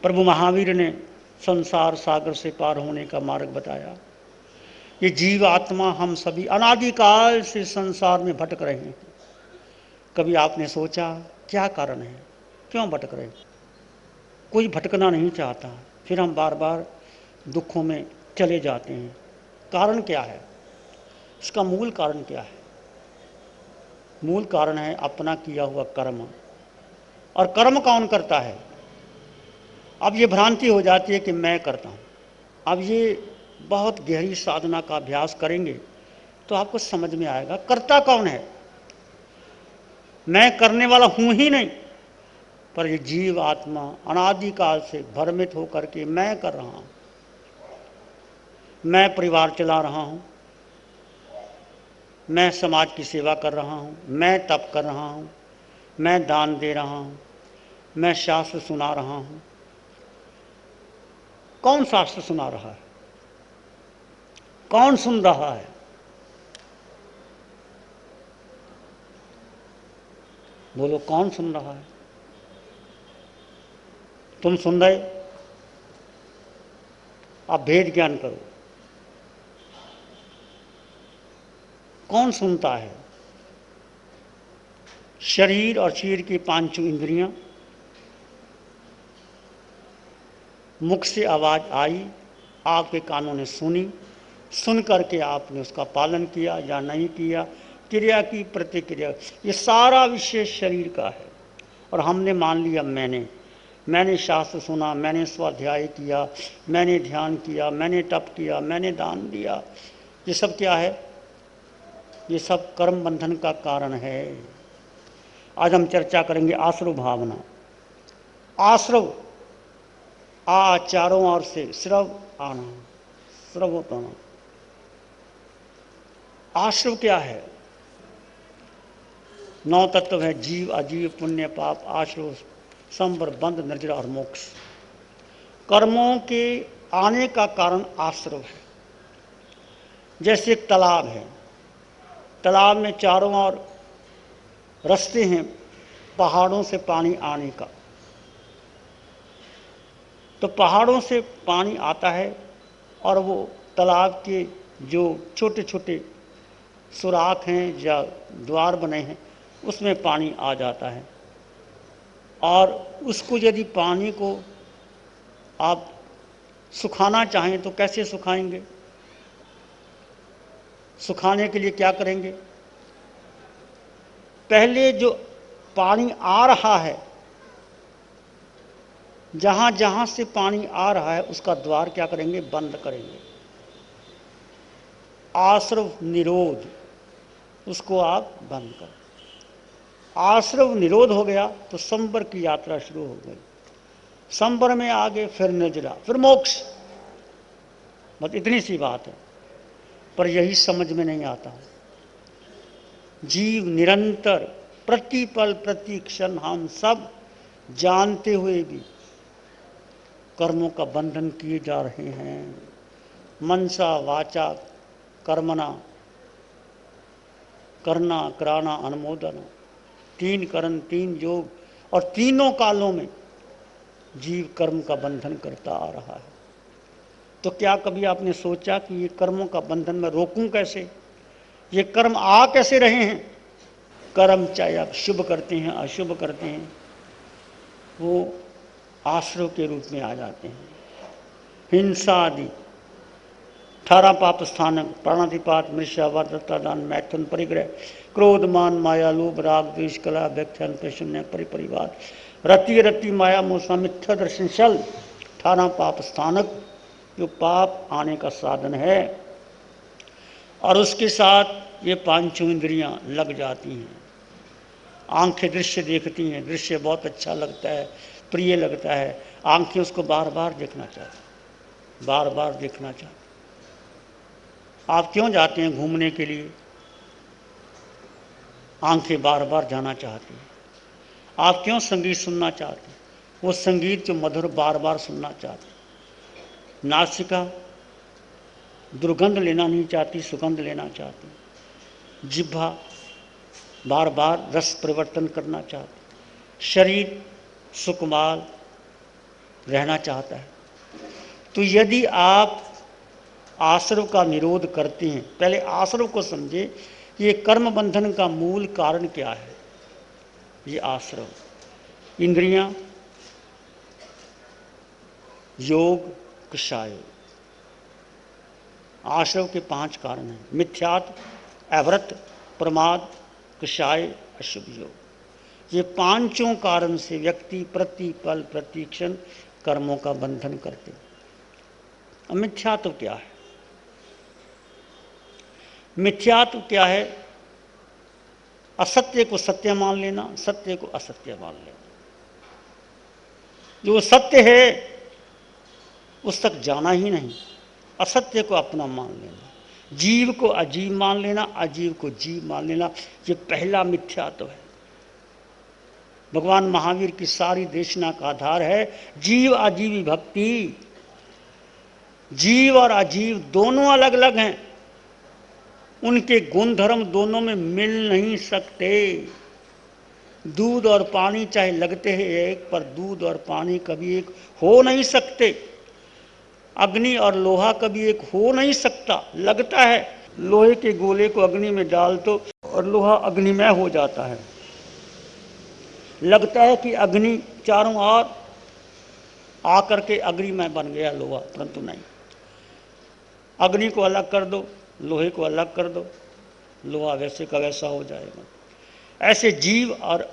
प्रभु महावीर ने संसार सागर से पार होने का मार्ग बताया। ये जीव आत्मा हम सभी अनादिकाल से संसार में भटक रहे हैं। कभी आपने सोचा क्या कारण है, क्यों भटक रहे? कोई भटकना नहीं चाहता, फिर हम बार बार दुखों में चले जाते हैं। कारण क्या है? इसका मूल कारण क्या है? मूल कारण है अपना किया हुआ कर्म। और कर्म कौन करता है? अब ये भ्रांति हो जाती है कि मैं करता हूँ। अब ये बहुत गहरी साधना का अभ्यास करेंगे तो आपको समझ में आएगा करता कौन है। मैं करने वाला हूँ ही नहीं, पर ये जीव आत्मा अनादिकाल से भ्रमित होकर के मैं कर रहा हूँ। मैं परिवार चला रहा हूँ, मैं समाज की सेवा कर रहा हूँ, मैं तप कर रहा हूँ, मैं दान दे रहा हूँ, मैं शास्त्र सुना रहा हूँ। कौन शास्त्र सुना रहा है? कौन सुन रहा है? बोलो, कौन सुन रहा है? तुम सुन रहे? आप भेद ज्ञान करो। कौन सुनता है? शरीर और शरीर की पांचों इंद्रियां। मुख से आवाज आई, आपके कानों ने सुनी, सुन करके आपने उसका पालन किया या नहीं किया, क्रिया की प्रतिक्रिया, ये सारा विषय शरीर का है। और हमने मान लिया मैंने शास्त्र सुना, मैंने स्वाध्याय किया, मैंने ध्यान किया, मैंने तप किया, मैंने दान दिया। ये सब क्या है? ये सब कर्म बंधन का कारण है। आज हम चर्चा करेंगे आश्रव भावना। आश्रव, आ चारों ओर से श्रव आना, श्रव होना। आश्रव क्या है? 9 तत्व है, जीव, अजीव, पुण्य, पाप, आश्रव, संबर, बंध, निर्जरा और मोक्ष। कर्मों के आने का कारण आश्रव है। जैसे एक तालाब है, तालाब में चारों ओर रास्ते हैं पहाड़ों से पानी आने का। तो पहाड़ों से पानी आता है और वो तालाब के जो छोटे छोटे सुराख हैं या द्वार बने हैं उसमें पानी आ जाता है। और उसको यदि पानी को आप सुखाना चाहें तो कैसे सुखाएंगे? सुखाने के लिए क्या करेंगे? पहले जो पानी आ रहा है, जहां जहां से पानी आ रहा है उसका द्वार क्या करेंगे? बंद करेंगे। आश्रव निरोध, उसको आप बंद करें। आश्रव निरोध हो गया तो संबर की यात्रा शुरू हो गई। संबर में आगे फिर निर्जरा, फिर मोक्ष। बस इतनी सी बात है, पर यही समझ में नहीं आता। जीव निरंतर प्रतिपल प्रति क्षण हम सब जानते हुए भी कर्मों का बंधन किए जा रहे हैं। मनसा वाचा कर्मणा, करना कराना अनुमोदन, 3 कर्म 3 योग, और तीनों कालों में जीव कर्म का बंधन करता आ रहा है। तो क्या कभी आपने सोचा कि ये कर्मों का बंधन मैं रोकूं कैसे? ये कर्म आ कैसे रहे हैं? कर्म चाहे आप शुभ करते हैं अशुभ करते हैं, वो आश्रव के रूप में आ जाते हैं। हिंसा आदि 18 पाप स्थानक, प्राणाधिपात, मृषा, वर्धता, दान, मैथुन, परिग्रह, क्रोध, मान, माया, लोभ, राग, द्वेष, कला, व्याख्यान, प्रशन्य, परिवाद, रति रति, माया, मोसा, मिथ्या दर्शन, छल, 18 पाप स्थानक जो पाप आने का साधन है। और उसके साथ ये पांचों इंद्रियां लग जाती हैं। आंखें दृश्य देखती हैं, दृश्य बहुत अच्छा लगता है, प्रिय लगता है, आंखें उसको बार बार देखना चाहती, बार बार देखना चाहती। आप क्यों जाते हैं घूमने के लिए? आंखें बार बार जाना चाहती हैं। आप क्यों संगीत सुनना चाहते हैं? वो संगीत जो मधुर बार बार सुनना चाहते। नासिका दुर्गंध लेना नहीं चाहती, सुगंध लेना चाहती। जिह्वा बार बार रस परिवर्तन करना चाहती। शरीर सुकुमार रहना चाहता है। तो यदि आप आश्रव का निरोध करते हैं, पहले आश्रव को समझे कि ये कर्म बंधन का मूल कारण क्या है। ये आश्रव, इंद्रियां, योग, कषाय, आश्रव के 5 कारण हैं। मिथ्यात्व, अव्रत, प्रमाद, कषाय, अशुभ योग। ये 5 कारण से व्यक्ति प्रतिपल प्रतिक्षण कर्मों का बंधन करते। अब मिथ्यात्व क्या है? मिथ्यात्व क्या है? असत्य को सत्य मान लेना, सत्य को असत्य मान लेना। जो सत्य है उस तक जाना ही नहीं, असत्य को अपना मान लेना, जीव को अजीव मान लेना, अजीव को जीव मान लेना, ये पहला मिथ्यात्व है। भगवान महावीर की सारी देशना का आधार है जीव अजीव भक्ति। जीव और अजीव दोनों अलग अलग हैं, उनके गुण धर्म दोनों में मिल नहीं सकते। दूध और पानी चाहे लगते हैं एक, पर दूध और पानी कभी एक हो नहीं सकते। अग्नि और लोहा कभी एक हो नहीं सकता। लगता है लोहे के गोले को अग्नि में डाल दो और लोहा अग्निमय हो जाता है। लगता है कि अग्नि चारों ओर आकर के अग्निमय बन गया लोहा, परंतु नहीं। अग्नि को अलग कर दो, लोहे को अलग कर दो, लोहा वैसे का वैसा हो जाएगा। ऐसे जीव और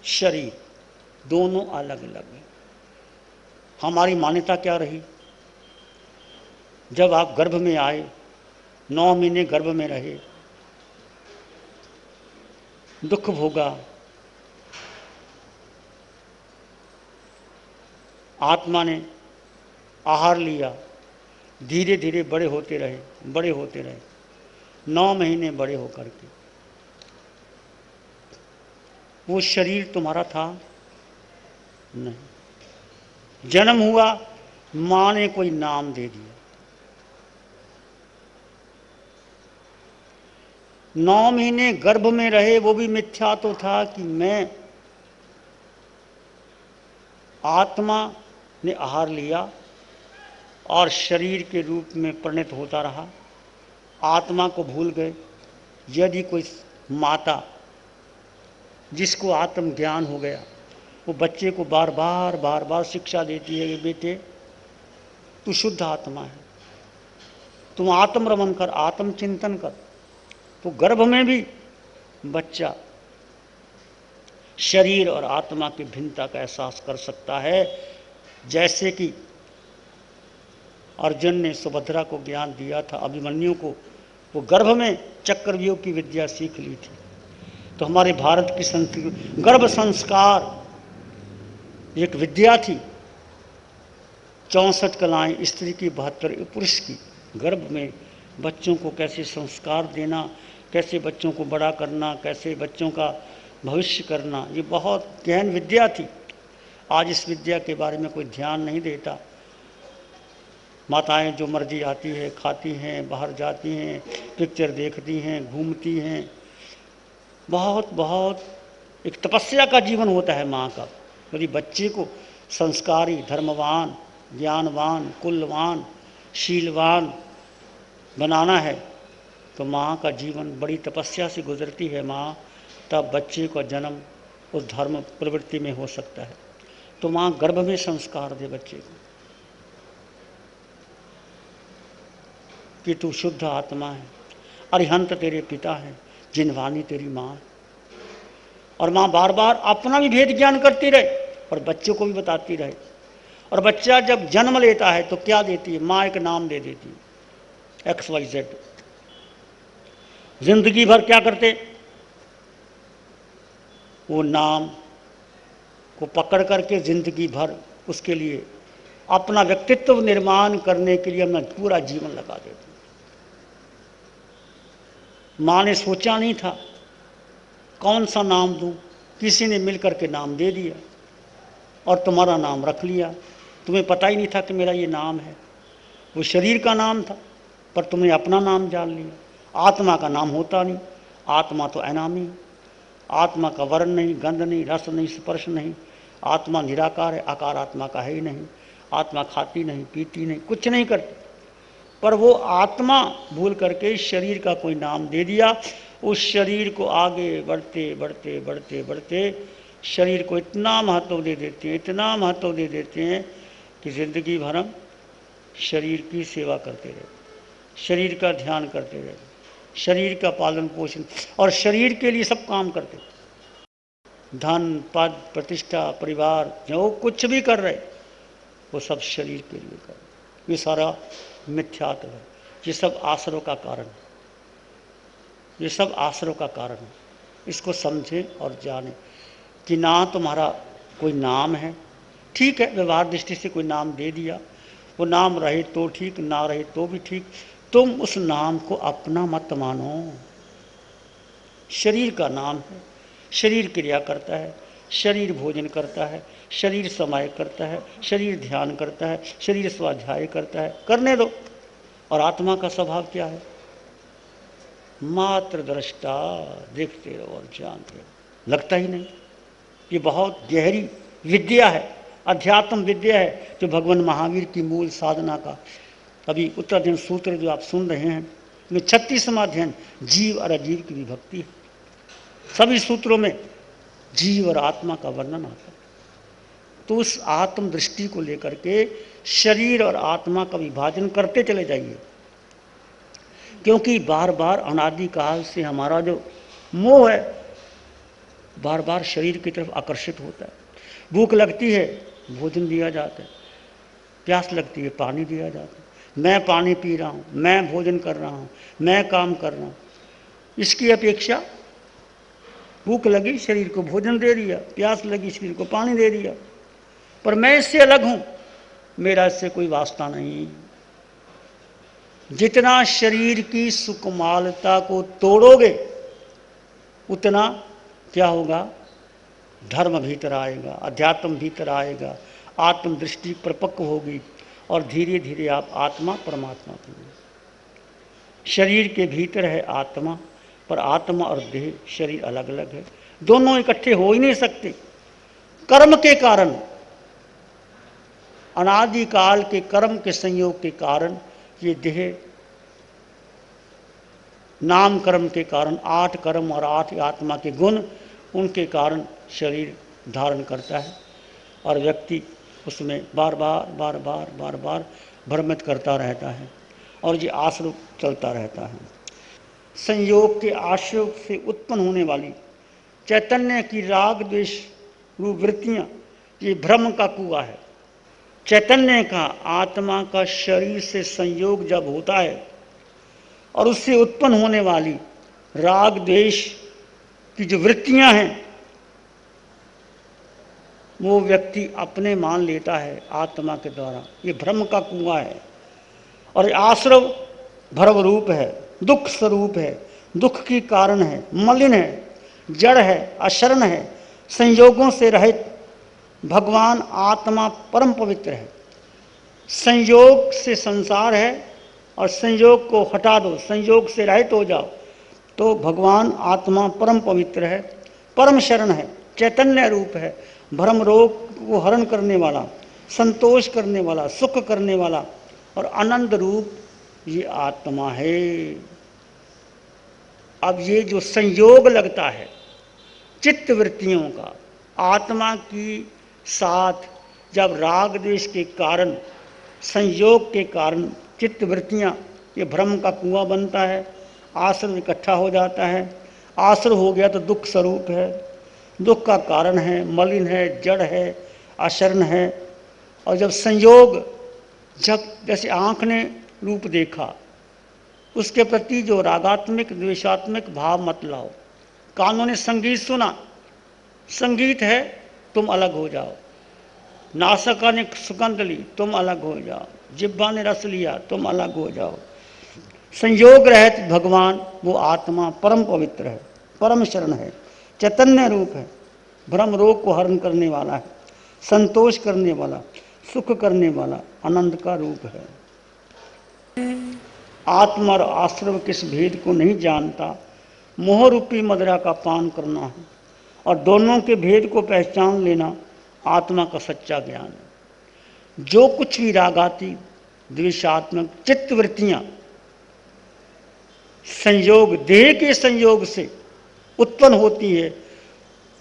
शरीर दोनों अलग अलग हैं। हमारी मान्यता क्या रही? जब आप गर्भ में आए, 9 महीने गर्भ में रहे, दुख भोगा, आत्मा ने आहार लिया, धीरे धीरे बड़े होते रहे, बड़े होते रहे, 9 महीने बड़े होकर के वो शरीर तुम्हारा था नहीं। जन्म हुआ, मां ने कोई नाम दे दिया। 9 महीने गर्भ में रहे, वो भी मिथ्या तो था कि मैं, आत्मा ने आहार लिया और शरीर के रूप में परिणत होता रहा। आत्मा को भूल गए। यदि कोई माता जिसको आत्मज्ञान हो गया, वो बच्चे को बार बार शिक्षा देती है कि बेटे तू शुद्ध आत्मा है, तुम आत्मरमण कर, आत्मचिंतन कर, तो गर्भ में भी बच्चा शरीर और आत्मा की भिन्नता का एहसास कर सकता है। जैसे कि अर्जुन ने सुभद्रा को ज्ञान दिया था, अभिमन्यु को, वो गर्भ में चक्रव्यूह की विद्या सीख ली थी। तो हमारे भारत की संस्कृति, गर्भ संस्कार एक विद्या थी। 64 कलाएं स्त्री की, 72 पुरुष की। गर्भ में बच्चों को कैसे संस्कार देना, कैसे बच्चों को बड़ा करना, कैसे बच्चों का भविष्य करना, ये बहुत गहन विद्या थी। आज इस विद्या के बारे में कोई ध्यान नहीं देता। माताएं जो मर्जी आती है, खाती हैं, बाहर जाती हैं, पिक्चर देखती हैं, घूमती हैं। बहुत एक तपस्या का जीवन होता है माँ का। यदि बच्चे को संस्कारी, धर्मवान, ज्ञानवान, कुलवान, शीलवान बनाना है तो माँ का जीवन बड़ी तपस्या से गुजरती है माँ, तब बच्चे का जन्म उस धर्म प्रवृत्ति में हो सकता है। तो माँ गर्भ में संस्कार दे बच्चे को कि तू शुद्ध आत्मा है, अरिहंत तेरे पिता है, जिनवानी तेरी माँ। और माँ बार बार अपना भी भेद ज्ञान करती रहे और बच्चों को भी बताती रहे। और बच्चा जब जन्म लेता है तो क्या देती है माँ? एक नाम दे देती है, XYZ। जिंदगी भर क्या करते? वो नाम को पकड़ करके जिंदगी भर उसके लिए अपना व्यक्तित्व निर्माण करने के लिए अपना पूरा जीवन लगा देते। माँ ने सोचा नहीं था कौन सा नाम दूं, किसी ने मिलकर के नाम दे दिया और तुम्हारा नाम रख लिया। तुम्हें पता ही नहीं था कि मेरा ये नाम है। वो शरीर का नाम था पर तुमने अपना नाम जान लिया। आत्मा का नाम होता नहीं, आत्मा तो अनामी। आत्मा का वर्ण नहीं, गंध नहीं, रस नहीं, स्पर्श नहीं। आत्मा निराकार है, आकार आत्मा का है ही नहीं। आत्मा खाती नहीं, पीती नहीं, कुछ नहीं करती, पर वो आत्मा भूल करके शरीर का कोई नाम दे दिया। उस शरीर को आगे बढ़ते बढ़ते बढ़ते बढ़ते शरीर को इतना महत्व दे देते हैं, इतना महत्व दे देते हैं कि जिंदगी भर हम शरीर की सेवा करते रहे, शरीर का ध्यान करते रहे, शरीर का पालन पोषण, और शरीर के लिए सब काम करते, धन पद प्रतिष्ठा परिवार जो कुछ भी कर रहे वो सब शरीर के लिए कर रहे। ये सारा मिथ्यात्व है, ये सब आसरों का कारण है, ये सब आसरों का कारण है। इसको समझें और जानें कि ना तुम्हारा कोई नाम है, ठीक है, व्यवहार दृष्टि से कोई नाम दे दिया, वो नाम रहे तो ठीक, ना रहे तो भी ठीक, तुम उस नाम को अपना मत मानो। शरीर का नाम है, शरीर क्रिया करता है, शरीर भोजन करता है, शरीर समय करता है, शरीर ध्यान करता है, शरीर स्वाध्याय करता है, करने दो। और आत्मा का स्वभाव क्या है? मात्र दृष्टा, देखते रहो और जानते रहो। लगता ही नहीं। ये बहुत गहरी विद्या है, अध्यात्म विद्या है, जो भगवान महावीर की मूल साधना का अभी उत्तराध्ययन सूत्र जो आप सुन रहे हैं, में 36वां अध्ययन जीव और अजीव की विभक्ति है। सभी सूत्रों में जीव और आत्मा का वर्णन आता है। तो उस आत्म दृष्टि को लेकर के शरीर और आत्मा का विभाजन करते चले जाइए, क्योंकि बार बार अनादिकाल से हमारा जो मोह है बार बार शरीर की तरफ आकर्षित होता है। भूख लगती है, भोजन दिया जाता है, प्यास लगती है, पानी दिया जाता है, मैं पानी पी रहा हूँ, मैं भोजन कर रहा हूँ, मैं काम कर रहा हूँ। इसकी अपेक्षा भूख लगी, शरीर को भोजन दे दिया, प्यास लगी, शरीर को पानी दे दिया, पर मैं इससे अलग हूँ, मेरा इससे कोई वास्ता नहीं। जितना शरीर की सुकुमालता को तोड़ोगे उतना क्या होगा? धर्म भीतर आएगा, अध्यात्म भीतर आएगा, आत्म दृष्टि परिपक्व होगी और धीरे धीरे आप आत्मा परमात्मा होंगे। शरीर के भीतर है आत्मा, पर आत्मा और देह शरीर अलग अलग है, दोनों इकट्ठे हो ही नहीं सकते। कर्म के कारण, अनादिकाल के कर्म के संयोग के कारण ये देह नाम कर्म के कारण 8 कर्म और 8 आत्मा के गुण, उनके कारण शरीर धारण करता है और व्यक्ति उसमें बार बार बार बार बार बार भ्रमित करता रहता है और ये आश्रय चलता रहता है। संयोग के आश्रय से उत्पन्न होने वाली चैतन्य की राग द्वेष रूप वृत्तियाँ ये भ्रम का कुआं है। चैतन्य का आत्मा का शरीर से संयोग जब होता है और उससे उत्पन्न होने वाली राग द्वेष की जो वृत्तियां हैं वो व्यक्ति अपने मान लेता है आत्मा के द्वारा। ये भ्रम का कुआं है और आश्रव भ्रम रूप है, दुख स्वरूप है, दुख की कारण है, मलिन है, जड़ है, अशरण है, संयोगों से रहित। भगवान आत्मा परम पवित्र है। संयोग से संसार है और संयोग को हटा दो, संयोग से रहित हो जाओ तो भगवान आत्मा परम पवित्र है, परम शरण है, चैतन्य रूप है, भ्रम रोग को हरण करने वाला, संतोष करने वाला, सुख करने वाला और आनंद रूप ये आत्मा है। अब ये जो संयोग लगता है चित्त वृत्तियों का आत्मा की साथ, जब राग द्वेष के कारण, संयोग के कारण चित्त वृत्तियाँ, ये भ्रम का कुआं बनता है, आश्रय इकट्ठा हो जाता है। आश्रय हो गया तो दुख स्वरूप है, दुख का कारण है, मलिन है, जड़ है, अशरण है। और जब संयोग, जब जैसे आँख ने रूप देखा उसके प्रति जो रागात्मक द्वेषात्मक भाव मत लाओ। कानों ने संगीत सुना, संगीत है, तुम अलग हो जाओ। नासिका ने सुगंध ली, तुम अलग हो जाओ। जिह्वा ने रस लिया, तुम अलग हो जाओ। संयोग रहित भगवान वो आत्मा परम पवित्र है, परम शरण है, चैतन्य रूप है, भ्रम रोग को हरण करने वाला है, संतोष करने वाला, सुख करने वाला, आनंद का रूप है। आत्मा और आश्रव किस भेद को नहीं जानता, मोह रूपी मदिरा का पान करना है और दोनों के भेद को पहचान लेना आत्मा का सच्चा ज्ञान है। जो कुछ भी रागाती द्वेषात्मक चित्तवृत्तियां संयोग, देह के संयोग से उत्पन्न होती है,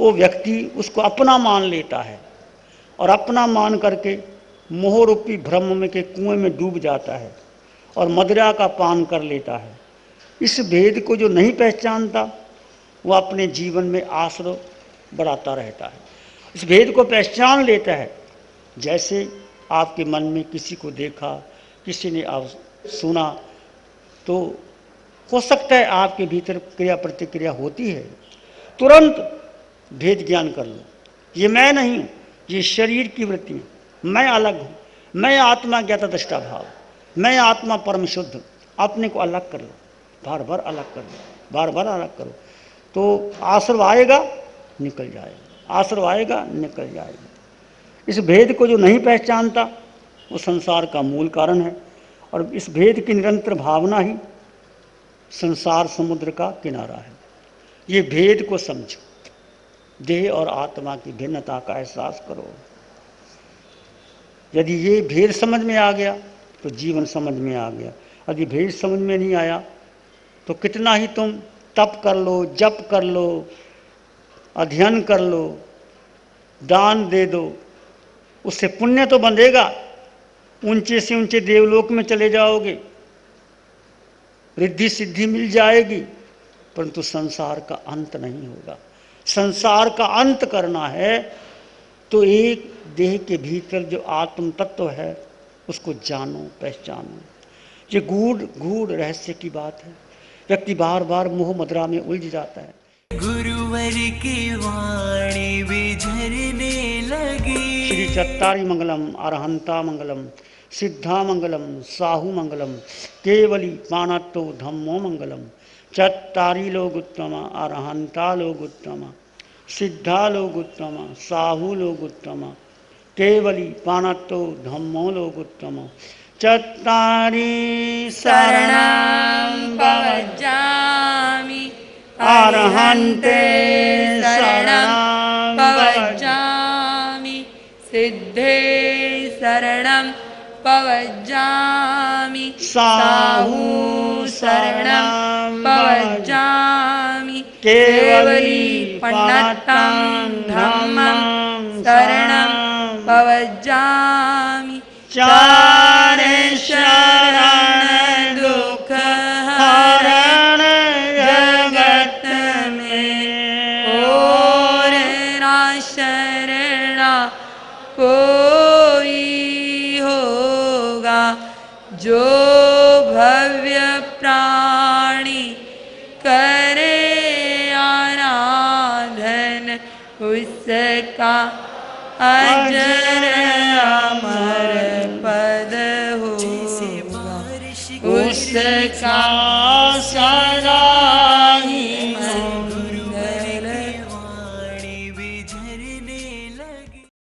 वो व्यक्ति उसको अपना मान लेता है और अपना मान करके मोह रूपी भ्रम में के कुएं में डूब जाता है और मदिरा का पान कर लेता है। इस भेद को जो नहीं पहचानता वह अपने जीवन में आश्रय बढ़ाता रहता है। इस भेद को पहचान लेता है। जैसे आपके मन में किसी को देखा, किसी ने आप सुना, तो हो सकता है आपके भीतर क्रिया प्रतिक्रिया होती है, तुरंत भेद ज्ञान कर लो, ये मैं नहीं हूँ, ये शरीर की वृत्ति है, मैं अलग हूँ, मैं आत्मा ज्ञाता दृष्टा भाव, मैं आत्मा परम शुद्ध। अपने को अलग कर लो, बार बार अलग कर लो, बार बार अलग करो, तो आश्रव आएगा निकल जाएगा, आश्रव आएगा निकल जाएगा। इस भेद को जो नहीं पहचानता वो संसार का मूल कारण है, और इस भेद की निरंतर भावना ही संसार समुद्र का किनारा है। ये भेद को समझो, देह और आत्मा की भिन्नता का एहसास करो। यदि ये भेद समझ में आ गया तो जीवन समझ में आ गया। यदि भेद समझ में नहीं आया तो कितना ही तुम तप कर लो, जप कर लो, अध्ययन कर लो, दान दे दो, उससे पुण्य तो बंधेगा, ऊंचे से ऊंचे देवलोक में चले जाओगे, रिद्धि सिद्धि मिल जाएगी, परंतु संसार का अंत नहीं होगा। संसार का अंत करना है तो एक देह के भीतर जो आत्म तत्व है उसको जानो, पहचानो। ये गूढ़ रहस्य की बात है। व्यक्ति बार बार मोह मदिरा में उलझ जाता है। गुरुवर की वाणी बिझरने लगी। श्री चत्तारी मंगलम, अरहंता मंगलम, सिद्धा मंगलम, साहू मंगलम, केवली पाणत्तो धम्मो मंगलम। चत्तारी लोग उत्तम, अरहंता लोग उत्तम, सिद्धा लोग उत्तम, साहू लोग उत्तम, केवली पाणत्तो धम्मो लोग उत्तम। चत्तारी शरणं पवज्जामि, अरहन्ते शरणं पवज्जामि, सिद्धे शरणं पवज्जामि, साहू शरणं पवज्जामि, केवली पण्डितं धम्मं शरणं पवज्जामि। चार शरण दुख हरण जगत में, और ना शरणा कोई होगा। जो भव्य प्राणी करे आराधन, उसका अजर अमर पद होगा, उसका